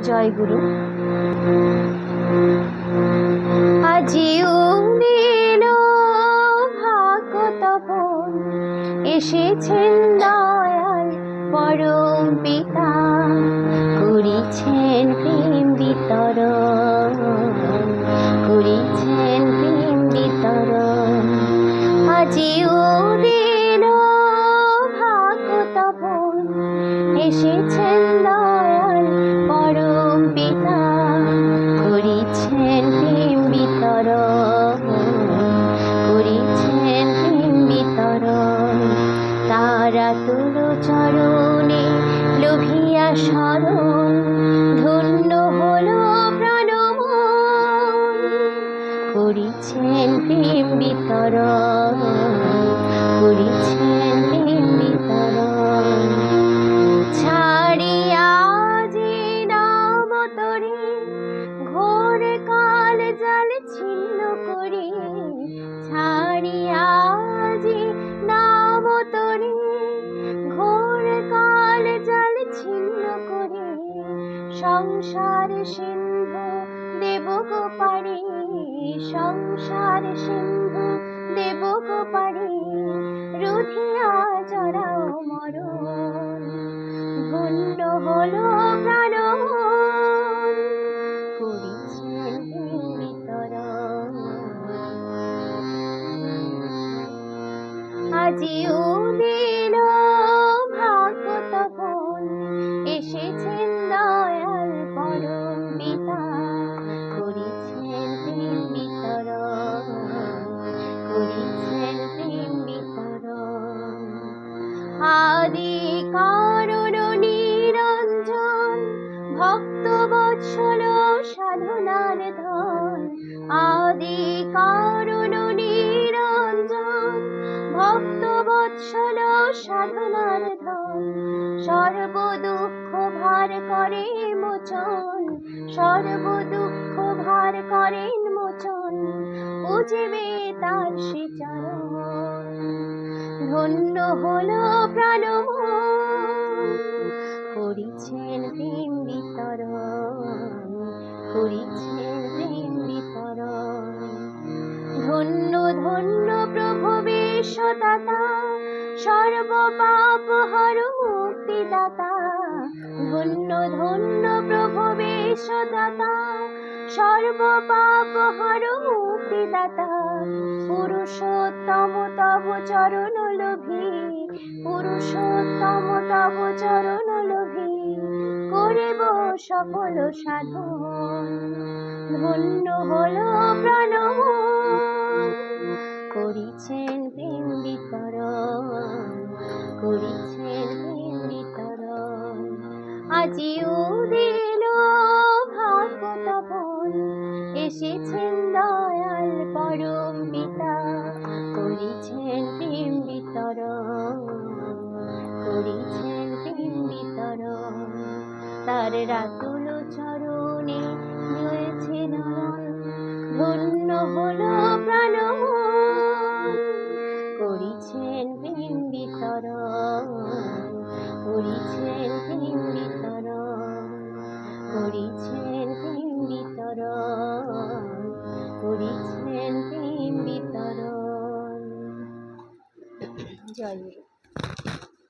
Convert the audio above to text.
জয় গুরু। আজিও দিল ভাগত বোন, এসেছেন দয়াল পরম পিতা, করিছেন প্রেম বিতরণ, করিছেন প্রেম বিতরণ। আজিও দিল ভাগত বোন, এসেছেন দয়াল পরম পিতা, করিছেন প্রেম বিতরণ, করিছেন প্রেম বিতরণ। তারা তুল চরণে লোভিয়া শরণ, ধন্য হলো প্রাণমন, করিছেন প্রেম বিতরণ, করিছেন প্রেম বিতরণ। ছাড়িয়া যে নাম তরে, ঘোর কাল জাল ছিন্ন করে, ছাড়িয়া যে নাম তরে, ঘোর কাল জাল ছিন্ন করে, সংসার সিন্ধু দেব গো পারে, সংসার সিন্ধু দেব গো পারে, রুধিয়া জড়াও মরণ, ধন্য হলো প্রাণমন, করিছেন প্রেম বিতরণ। আজিও দিল ভাগত বোন, এসেছেন দয়াল পরম পিতা, করিছেন প্রেম বিতরণ, করিছেন প্রেম বিতরণ। আদি কারণ নিরঞ্জন, ভক্ত বৎসল সাধনার ধন, আদি কারণ নিরঞ্জন, ভক্ত বৎসল সাধনার ধন, সর্ব দুঃখ ভার করে মোচন, সর্ব দুঃখ ভার করেন মোচন, বুঝবে তার শ্রীচরণ, ধন্য হলো প্রাণমন, করিছেন প্রেম বিতরণ, করিছেন প্রেম বিতরণ। ধন্য ধন্য প্রভু বিশ্বদাতা, সর্ব পাপ হর মুক্তিদাতা, ধন্য ধন্য প্রভু বিশ্বদাতা, সর্ব পাপ হর মুক্তিদাতা। পুরুষোত্তম তব চরণ লোভী, পুরুষোত্তম তব চরণ লোভী, করিব সফল সাধন, ধন্য হলো প্রাণমন, করিছেন প্রেম বিতরণ, করিছেন প্রেম বিতরণ। আজিও দিল ভাগত বোন, এসেছেন দয়াল পরম পিতা, করিছেন প্রেম বিতরণ, করিছেন প্রেম বিতরণ। তার রাতুল চরণে রয়েছে নয়ন, ধন্য হলো প্রাণমন, করিছেন প্রেম বিতরণ, করিছেন প্রেম বিতরণ, করিছেন প্রেম বিতরণ, করিছেন প্রেম বিতরণ। জয় গুরু।